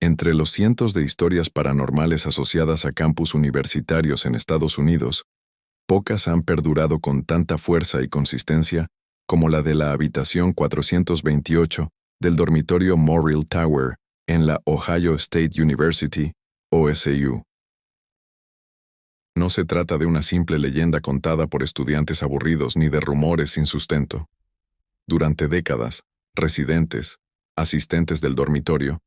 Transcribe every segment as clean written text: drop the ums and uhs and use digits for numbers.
Entre los cientos de historias paranormales asociadas a campus universitarios en Estados Unidos, pocas han perdurado con tanta fuerza y consistencia como la de la habitación 428 del dormitorio Morrill Tower en la Ohio State University, OSU. No se trata de una simple leyenda contada por estudiantes aburridos ni de rumores sin sustento. Durante décadas, residentes, asistentes del dormitorio,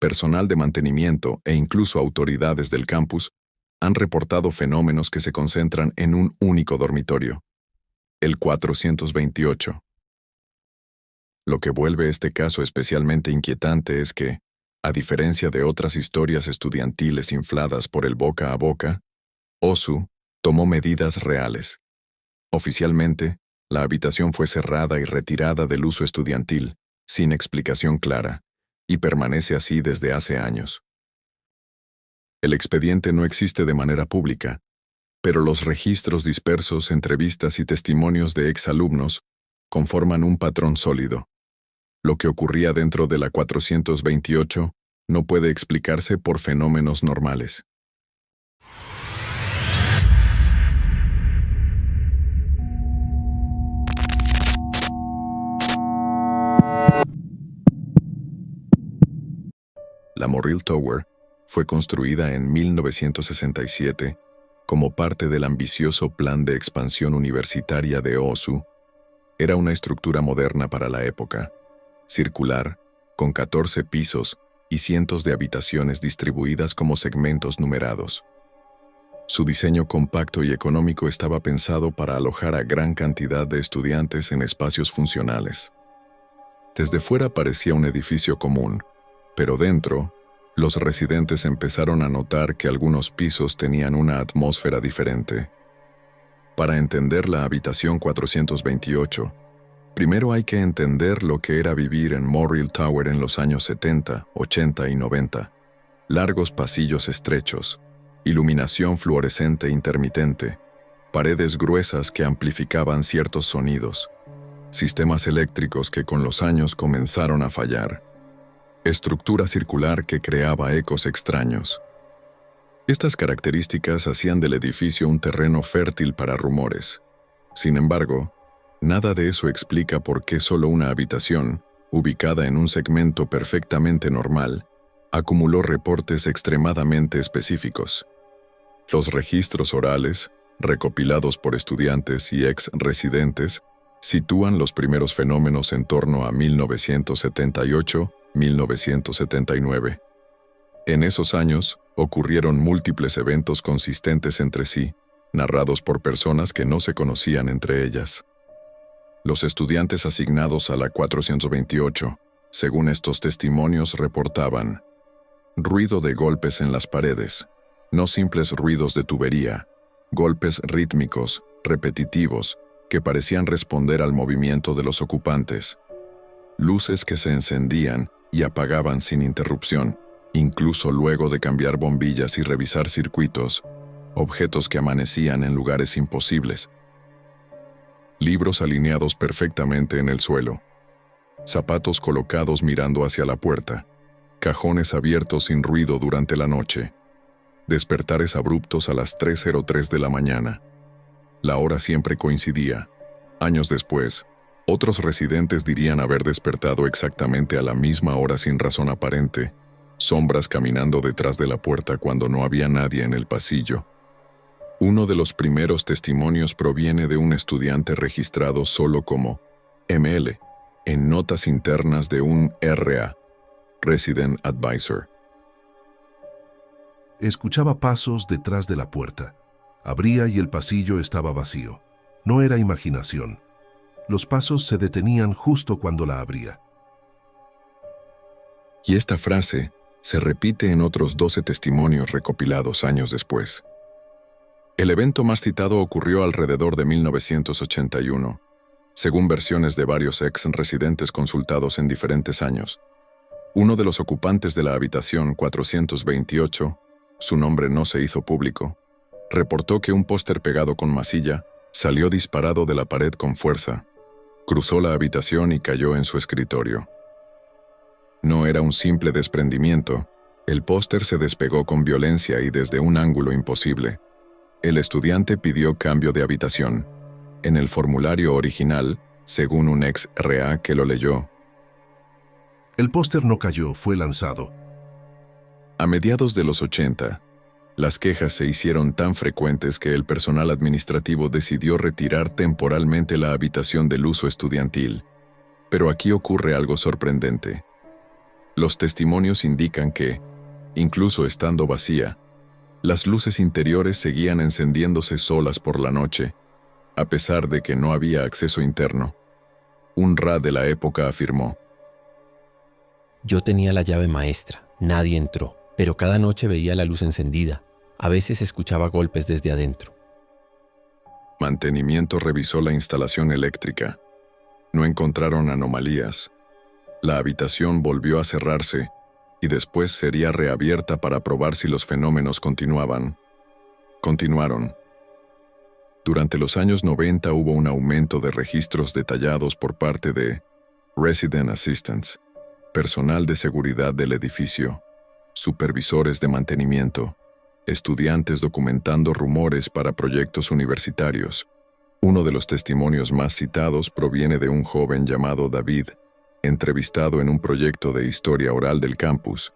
personal de mantenimiento e incluso autoridades del campus han reportado fenómenos que se concentran en un único dormitorio, el 428. Lo que vuelve este caso especialmente inquietante es que, a diferencia de otras historias estudiantiles infladas por el boca a boca, OSU tomó medidas reales. Oficialmente, la habitación fue cerrada y retirada del uso estudiantil, sin explicación clara, y permanece así desde hace años. El expediente no existe de manera pública, pero los registros dispersos, entrevistas y testimonios de exalumnos conforman un patrón sólido. Lo que ocurría dentro de la 428 no puede explicarse por fenómenos normales. La Morrill Tower fue construida en 1967 como parte del ambicioso plan de expansión universitaria de OSU. Era una estructura moderna para la época, circular, con 14 pisos y cientos de habitaciones distribuidas como segmentos numerados. Su diseño compacto y económico estaba pensado para alojar a gran cantidad de estudiantes en espacios funcionales. Desde fuera parecía un edificio común, pero dentro, los residentes empezaron a notar que algunos pisos tenían una atmósfera diferente. Para entender la habitación 428, primero hay que entender lo que era vivir en Morrill Tower en los años 70, 80 y 90. Largos pasillos estrechos, iluminación fluorescente intermitente, paredes gruesas que amplificaban ciertos sonidos, sistemas eléctricos que con los años comenzaron a fallar, estructura circular que creaba ecos extraños. Estas características hacían del edificio un terreno fértil para rumores. Sin embargo, nada de eso explica por qué solo una habitación, ubicada en un segmento perfectamente normal, acumuló reportes extremadamente específicos. Los registros orales, recopilados por estudiantes y ex-residentes, sitúan los primeros fenómenos en torno a 1978-1979. En esos años, ocurrieron múltiples eventos consistentes entre sí, narrados por personas que no se conocían entre ellas. Los estudiantes asignados a la 428, según estos testimonios, reportaban ruido de golpes en las paredes, no simples ruidos de tubería, golpes rítmicos, repetitivos, que parecían responder al movimiento de los ocupantes, luces que se encendían y apagaban sin interrupción, incluso luego de cambiar bombillas y revisar circuitos, objetos que amanecían en lugares imposibles, libros alineados perfectamente en el suelo, zapatos colocados mirando hacia la puerta, cajones abiertos sin ruido durante la noche, despertares abruptos a las 3:03 de la mañana. La hora siempre coincidía. Años después, otros residentes dirían haber despertado exactamente a la misma hora sin razón aparente, sombras caminando detrás de la puerta cuando no había nadie en el pasillo. Uno de los primeros testimonios proviene de un estudiante registrado solo como ML, en notas internas de un RA, Resident Advisor. Escuchaba pasos detrás de la puerta. Abría y el pasillo estaba vacío. No era imaginación. Los pasos se detenían justo cuando la abría. Y esta frase se repite en otros 12 testimonios recopilados años después. El evento más citado ocurrió alrededor de 1981, según versiones de varios ex-residentes consultados en diferentes años. Uno de los ocupantes de la habitación 428, su nombre no se hizo público, reportó que un póster pegado con masilla salió disparado de la pared con fuerza, cruzó la habitación y cayó en su escritorio. No era un simple desprendimiento, El póster se despegó con violencia y desde un ángulo imposible. El estudiante pidió cambio de habitación. En el formulario original, según un ex-RA que lo leyó. El póster no cayó, fue lanzado. A mediados de los 80, las quejas se hicieron tan frecuentes que el personal administrativo decidió retirar temporalmente la habitación del uso estudiantil. Pero aquí ocurre algo sorprendente. Los testimonios indican que, incluso estando vacía, las luces interiores seguían encendiéndose solas por la noche, a pesar de que no había acceso interno. Un RA de la época afirmó: Yo tenía la llave maestra, nadie entró, pero cada noche veía la luz encendida. A veces escuchaba golpes desde adentro. Mantenimiento revisó la instalación eléctrica. No encontraron anomalías. La habitación volvió a cerrarse y después sería reabierta para probar si los fenómenos continuaban. Continuaron. Durante los años 90 hubo un aumento de registros detallados por parte de Resident Assistants, personal de seguridad del edificio, supervisores de mantenimiento, estudiantes documentando rumores para proyectos universitarios. Uno de los testimonios más citados proviene de un joven llamado David, entrevistado en un proyecto de historia oral del campus.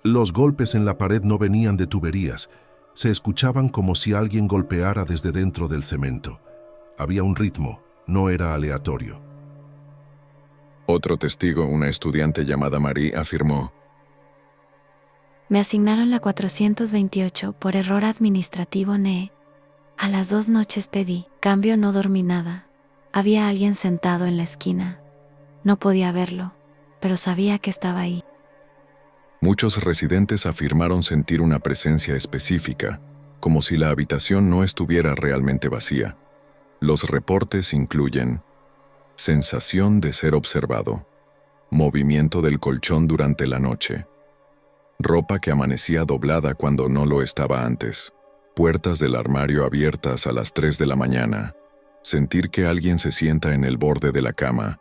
Los golpes en la pared no venían de tuberías, se escuchaban como si alguien golpeara desde dentro del cemento. Había un ritmo, no era aleatorio. Otro testigo, una estudiante llamada Marie, afirmó: Me asignaron la 428 por error administrativo NE. A las 2 noches pedí cambio, no dormí nada. Había alguien sentado en la esquina. No podía verlo, pero sabía que estaba ahí. Muchos residentes afirmaron sentir una presencia específica, como si la habitación no estuviera realmente vacía. Los reportes incluyen sensación de ser observado, movimiento del colchón durante la noche, ropa que amanecía doblada cuando no lo estaba antes, puertas del armario abiertas a las 3 de la mañana, sentir que alguien se sienta en el borde de la cama.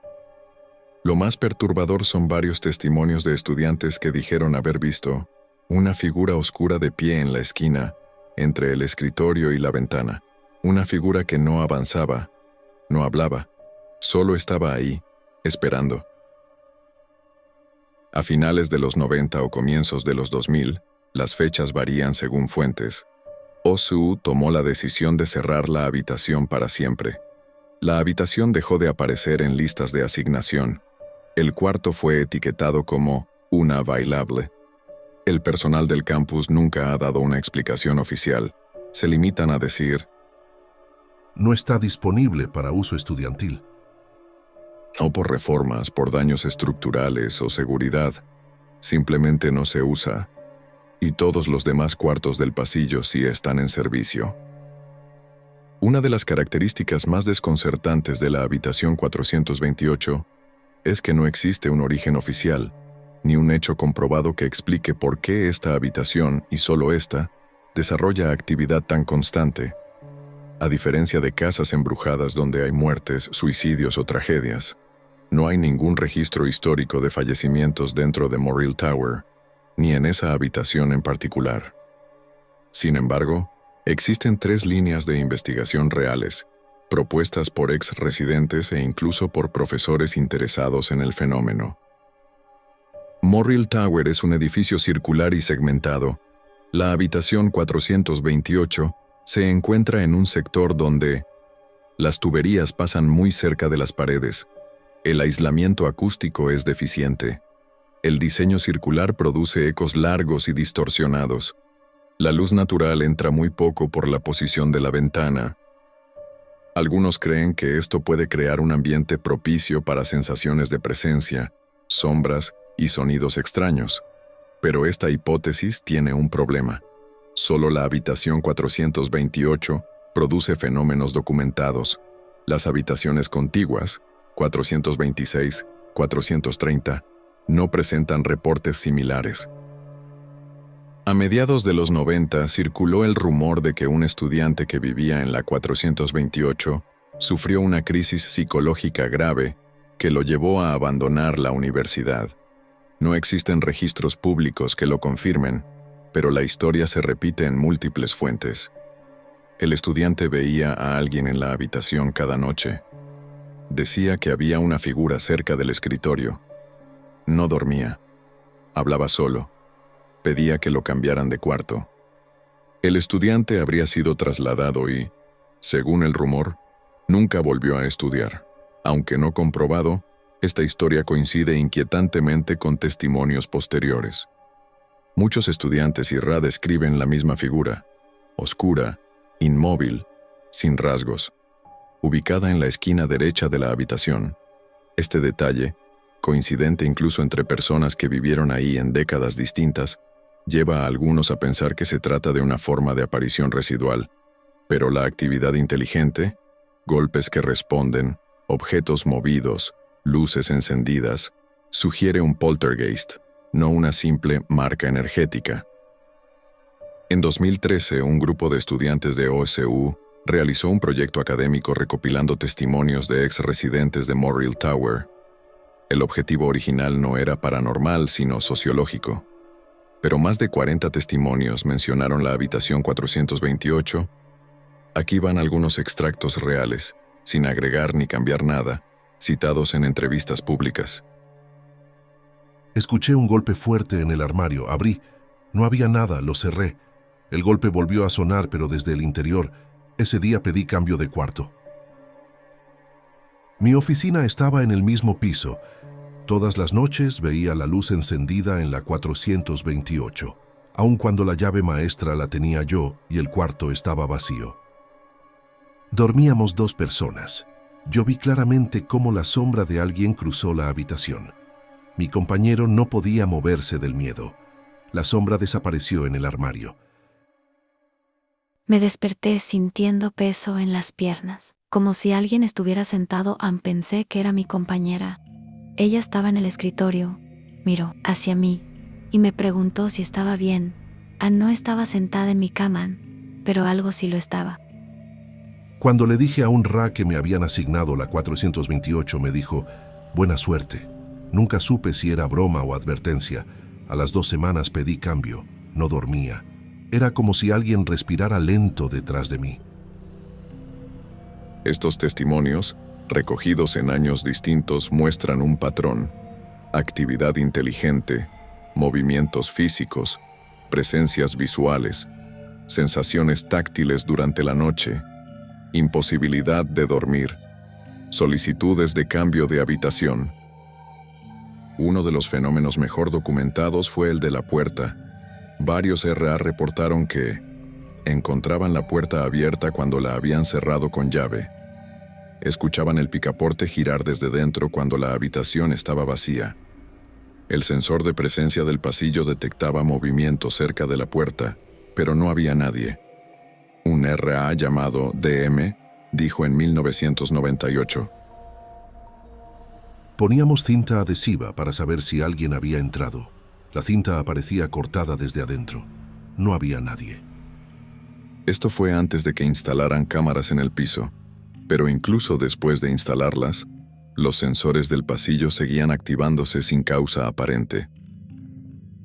Lo más perturbador son varios testimonios de estudiantes que dijeron haber visto una figura oscura de pie en la esquina, entre el escritorio y la ventana. Una figura que no avanzaba, no hablaba, solo estaba ahí, esperando. A finales de los 90 o comienzos de los 2000, las fechas varían según fuentes, OSU tomó la decisión de cerrar la habitación para siempre. La habitación dejó de aparecer en listas de asignación. El cuarto fue etiquetado como una bailable. El personal del campus nunca ha dado una explicación oficial. Se limitan a decir: no está disponible para uso estudiantil. No por reformas, por daños estructurales o seguridad. Simplemente no se usa. Y todos los demás cuartos del pasillo sí están en servicio. Una de las características más desconcertantes de la habitación 428 es que no existe un origen oficial, ni un hecho comprobado que explique por qué esta habitación, y solo esta, desarrolla actividad tan constante. A diferencia de casas embrujadas donde hay muertes, suicidios o tragedias, no hay ningún registro histórico de fallecimientos dentro de Morrill Tower, ni en esa habitación en particular. Sin embargo, existen 3 líneas de investigación reales, propuestas por ex-residentes e incluso por profesores interesados en el fenómeno. Morrill Tower es un edificio circular y segmentado. La habitación 428 se encuentra en un sector donde las tuberías pasan muy cerca de las paredes. El aislamiento acústico es deficiente. El diseño circular produce ecos largos y distorsionados. La luz natural entra muy poco por la posición de la ventana. Algunos creen que esto puede crear un ambiente propicio para sensaciones de presencia, sombras y sonidos extraños. Pero esta hipótesis tiene un problema. Solo la habitación 428 produce fenómenos documentados. Las habitaciones contiguas, 426, 430, no presentan reportes similares. A mediados de los 90 circuló el rumor de que un estudiante que vivía en la 428 sufrió una crisis psicológica grave que lo llevó a abandonar la universidad. No existen registros públicos que lo confirmen, pero la historia se repite en múltiples fuentes. El estudiante veía a alguien en la habitación cada noche. Decía que había una figura cerca del escritorio. No dormía. Hablaba solo. Pedía que lo cambiaran de cuarto. El estudiante habría sido trasladado y, según el rumor, nunca volvió a estudiar. Aunque no comprobado, esta historia coincide inquietantemente con testimonios posteriores. Muchos estudiantes y Ra describen la misma figura, oscura, inmóvil, sin rasgos, ubicada en la esquina derecha de la habitación. Este detalle, coincidente incluso entre personas que vivieron ahí en décadas distintas, lleva a algunos a pensar que se trata de una forma de aparición residual, pero la actividad inteligente, golpes que responden, objetos movidos, luces encendidas, sugiere un poltergeist, no una simple marca energética. En 2013, un grupo de estudiantes de OSU realizó un proyecto académico recopilando testimonios de ex-residentes de Morrill Tower. El objetivo original no era paranormal, sino sociológico. Pero más de 40 testimonios mencionaron la habitación 428. Aquí van algunos extractos reales, sin agregar ni cambiar nada, citados en entrevistas públicas. Escuché un golpe fuerte en el armario, abrí. No había nada, lo cerré. El golpe volvió a sonar, pero desde el interior. Ese día pedí cambio de cuarto. Mi oficina estaba en el mismo piso. Todas las noches veía la luz encendida en la 428, aun cuando la llave maestra la tenía yo y el cuarto estaba vacío. Dormíamos 2 personas. Yo vi claramente cómo la sombra de alguien cruzó la habitación. Mi compañero no podía moverse del miedo. La sombra desapareció en el armario. Me desperté sintiendo peso en las piernas, como si alguien estuviera sentado. Pensé que era mi compañera. Ella estaba en el escritorio, miró hacia mí y me preguntó si estaba bien. No estaba sentada en mi cama, pero algo sí lo estaba. Cuando le dije a un Ra que me habían asignado la 428, me dijo, buena suerte. Nunca supe si era broma o advertencia. A las 2 semanas pedí cambio. No dormía. Era como si alguien respirara lento detrás de mí. Estos testimonios, recogidos en años distintos, muestran un patrón: actividad inteligente, movimientos físicos, presencias visuales, sensaciones táctiles durante la noche, imposibilidad de dormir, solicitudes de cambio de habitación. Uno de los fenómenos mejor documentados fue el de la puerta. Varios RA reportaron que encontraban la puerta abierta cuando la habían cerrado con llave. Escuchaban el picaporte girar desde dentro cuando la habitación estaba vacía. El sensor de presencia del pasillo detectaba movimiento cerca de la puerta, pero no había nadie. Un RA llamado DM dijo en 1998. Poníamos cinta adhesiva para saber si alguien había entrado. La cinta aparecía cortada desde adentro. No había nadie. Esto fue antes de que instalaran cámaras en el piso, pero incluso después de instalarlas, los sensores del pasillo seguían activándose sin causa aparente.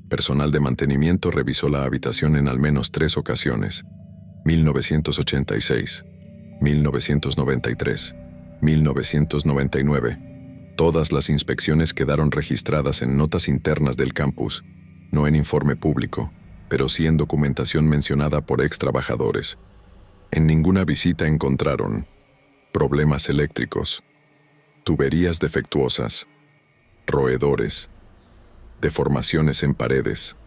Personal de mantenimiento revisó la habitación en al menos 3 ocasiones: 1986, 1993, 1999. Todas las inspecciones quedaron registradas en notas internas del campus, no en informe público, pero sí en documentación mencionada por ex-trabajadores. En ninguna visita encontraron problemas eléctricos, tuberías defectuosas, roedores, deformaciones en paredes,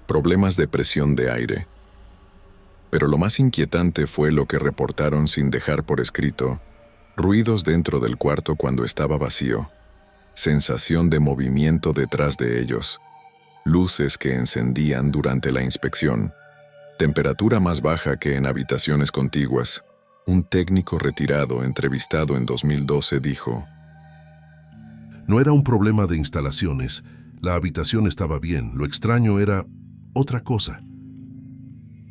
problemas de presión de aire. Pero lo más inquietante fue lo que reportaron sin dejar por escrito: ruidos dentro del cuarto cuando estaba vacío, sensación de movimiento detrás de ellos, luces que encendían durante la inspección, temperatura más baja que en habitaciones contiguas. Un técnico retirado entrevistado en 2012 dijo: No era un problema de instalaciones. La habitación estaba bien. Lo extraño era otra cosa.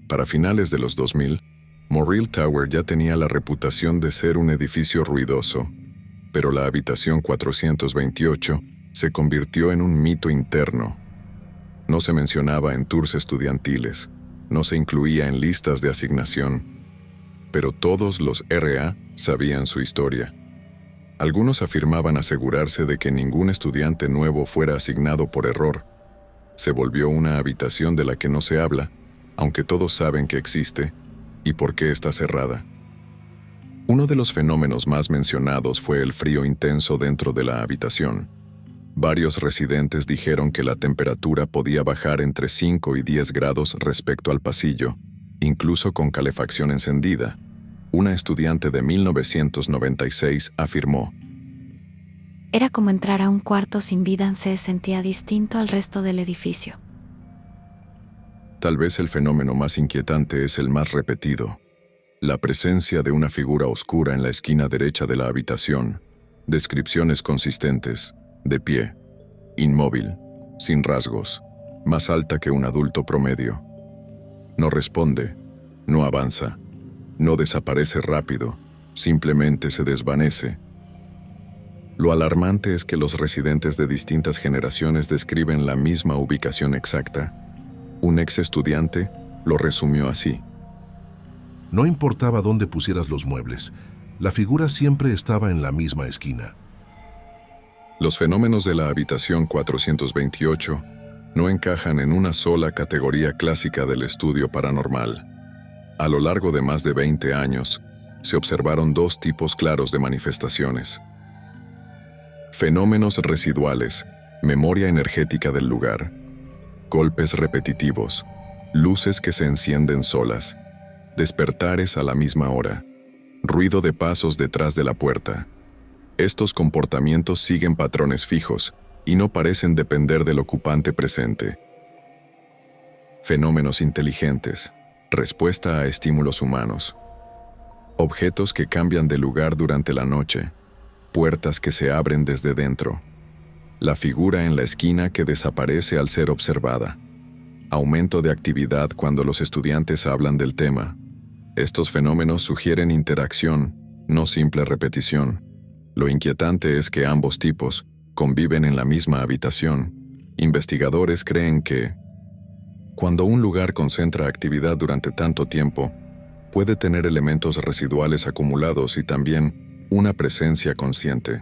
Para finales de los 2000, Morrill Tower ya tenía la reputación de ser un edificio ruidoso, pero la habitación 428 se convirtió en un mito interno. No se mencionaba en tours estudiantiles, no se incluía en listas de asignación, pero todos los RA sabían su historia. Algunos afirmaban asegurarse de que ningún estudiante nuevo fuera asignado por error. Se volvió una habitación de la que no se habla, aunque todos saben que existe y por qué está cerrada. Uno de los fenómenos más mencionados fue el frío intenso dentro de la habitación. Varios residentes dijeron que la temperatura podía bajar entre 5 y 10 grados respecto al pasillo, incluso con calefacción encendida. Una estudiante de 1996 afirmó: Era como entrar a un cuarto sin vida, se sentía distinto al resto del edificio. Tal vez el fenómeno más inquietante es el más repetido: la presencia de una figura oscura en la esquina derecha de la habitación. Descripciones consistentes: de pie, inmóvil, sin rasgos, más alta que un adulto promedio. No responde, no avanza, no desaparece rápido, simplemente se desvanece. Lo alarmante es que los residentes de distintas generaciones describen la misma ubicación exacta. Un ex estudiante lo resumió así: No importaba dónde pusieras los muebles, la figura siempre estaba en la misma esquina. Los fenómenos de la habitación 428 no encajan en una sola categoría clásica del estudio paranormal. A lo largo de más de 20 años, se observaron dos tipos claros de manifestaciones: fenómenos residuales, memoria energética del lugar, golpes repetitivos, luces que se encienden solas, despertares a la misma hora, ruido de pasos detrás de la puerta. Estos comportamientos siguen patrones fijos y no parecen depender del ocupante presente. Fenómenos inteligentes, respuesta a estímulos humanos. Objetos que cambian de lugar durante la noche, puertas que se abren desde dentro. La figura en la esquina que desaparece al ser observada. Aumento de actividad cuando los estudiantes hablan del tema. Estos fenómenos sugieren interacción, no simple repetición. Lo inquietante es que ambos tipos conviven en la misma habitación. Investigadores creen que, cuando un lugar concentra actividad durante tanto tiempo, puede tener elementos residuales acumulados y también una presencia consciente.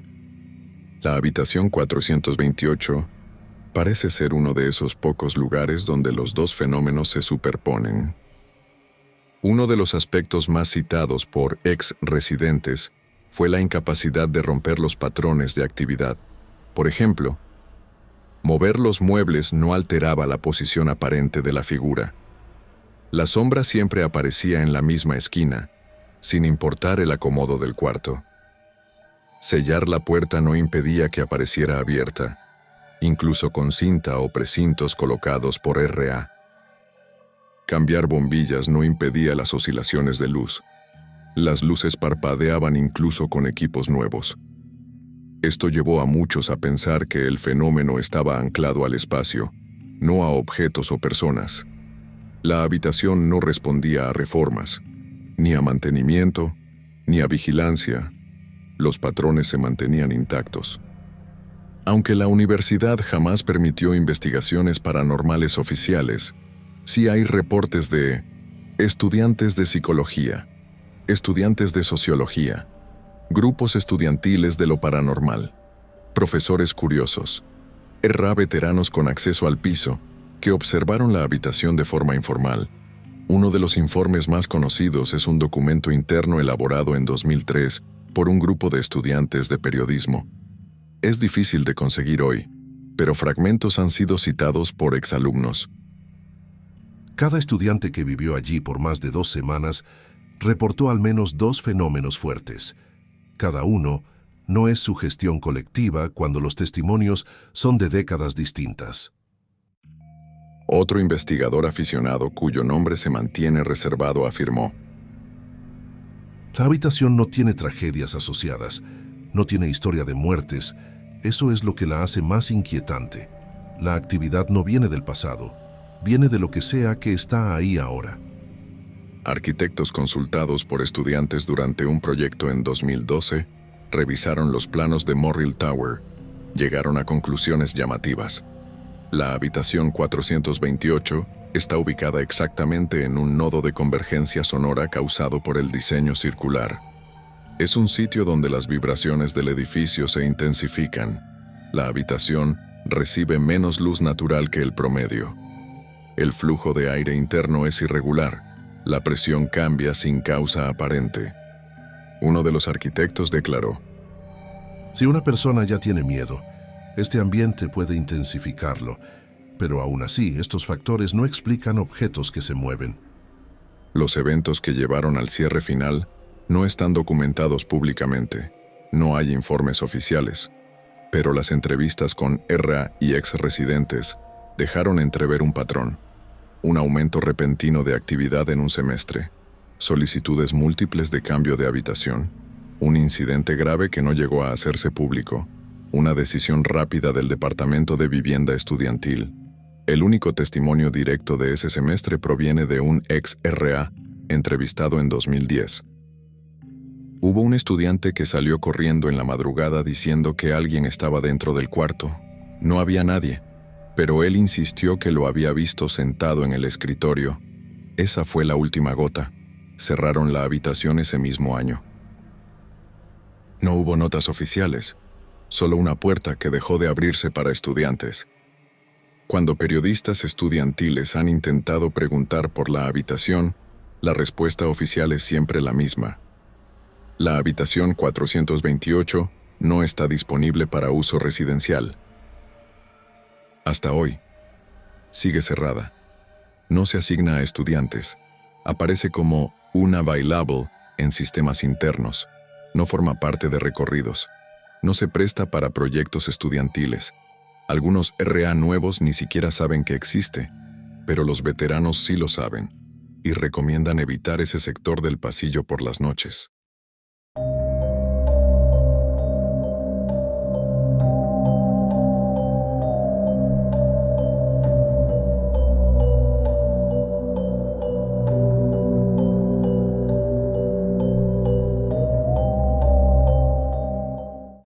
La habitación 428 parece ser uno de esos pocos lugares donde los dos fenómenos se superponen. Uno de los aspectos más citados por ex-residentes fue la incapacidad de romper los patrones de actividad. Por ejemplo, mover los muebles no alteraba la posición aparente de la figura. La sombra siempre aparecía en la misma esquina, sin importar el acomodo del cuarto. Sellar la puerta no impedía que apareciera abierta, incluso con cinta o precintos colocados por RA. Cambiar bombillas no impedía las oscilaciones de luz. Las luces parpadeaban incluso con equipos nuevos. Esto llevó a muchos a pensar que el fenómeno estaba anclado al espacio, no a objetos o personas. La habitación no respondía a reformas, ni a mantenimiento, ni a vigilancia. Los patrones se mantenían intactos. Aunque la universidad jamás permitió investigaciones paranormales oficiales, sí hay reportes de estudiantes de psicología, estudiantes de sociología, grupos estudiantiles de lo paranormal, profesores curiosos, RA veteranos con acceso al piso, que observaron la habitación de forma informal. Uno de los informes más conocidos es un documento interno elaborado en 2003 por un grupo de estudiantes de periodismo. Es difícil de conseguir hoy, pero fragmentos han sido citados por exalumnos. Cada estudiante que vivió allí por más de 2 semanas reportó al menos 2 fenómenos fuertes. Cada uno no es sugestión colectiva cuando los testimonios son de décadas distintas. Otro investigador aficionado cuyo nombre se mantiene reservado afirmó: La habitación no tiene tragedias asociadas, no tiene historia de muertes. Eso es lo que la hace más inquietante. La actividad no viene del pasado, viene de lo que sea que está ahí ahora. Arquitectos consultados por estudiantes durante un proyecto en 2012 revisaron los planos de Morrill Tower, llegaron a conclusiones llamativas. La habitación 428 está ubicada exactamente en un nodo de convergencia sonora causado por el diseño circular. Es un sitio donde las vibraciones del edificio se intensifican. La habitación recibe menos luz natural que el promedio. El flujo de aire interno es irregular. La presión cambia sin causa aparente. Uno de los arquitectos declaró: Si una persona ya tiene miedo, este ambiente puede intensificarlo, pero aún así estos factores no explican objetos que se mueven. Los eventos que llevaron al cierre final no están documentados públicamente. No hay informes oficiales, pero las entrevistas con RA y ex-residentes dejaron entrever un patrón: un aumento repentino de actividad en un semestre, solicitudes múltiples de cambio de habitación, un incidente grave que no llegó a hacerse público, una decisión rápida del Departamento de Vivienda Estudiantil. El único testimonio directo de ese semestre proviene de un ex-RA entrevistado en 2010. Hubo un estudiante que salió corriendo en la madrugada diciendo que alguien estaba dentro del cuarto. No había nadie, pero él insistió que lo había visto sentado en el escritorio. Esa fue la última gota. Cerraron la habitación ese mismo año. No hubo notas oficiales, solo una puerta que dejó de abrirse para estudiantes. Cuando periodistas estudiantiles han intentado preguntar por la habitación, la respuesta oficial es siempre la misma: la habitación 428 no está disponible para uso residencial. Hasta hoy, sigue cerrada. No se asigna a estudiantes. Aparece como unavailable en sistemas internos. No forma parte de recorridos. No se presta para proyectos estudiantiles. Algunos RA nuevos ni siquiera saben que existe, pero los veteranos sí lo saben y recomiendan evitar ese sector del pasillo por las noches.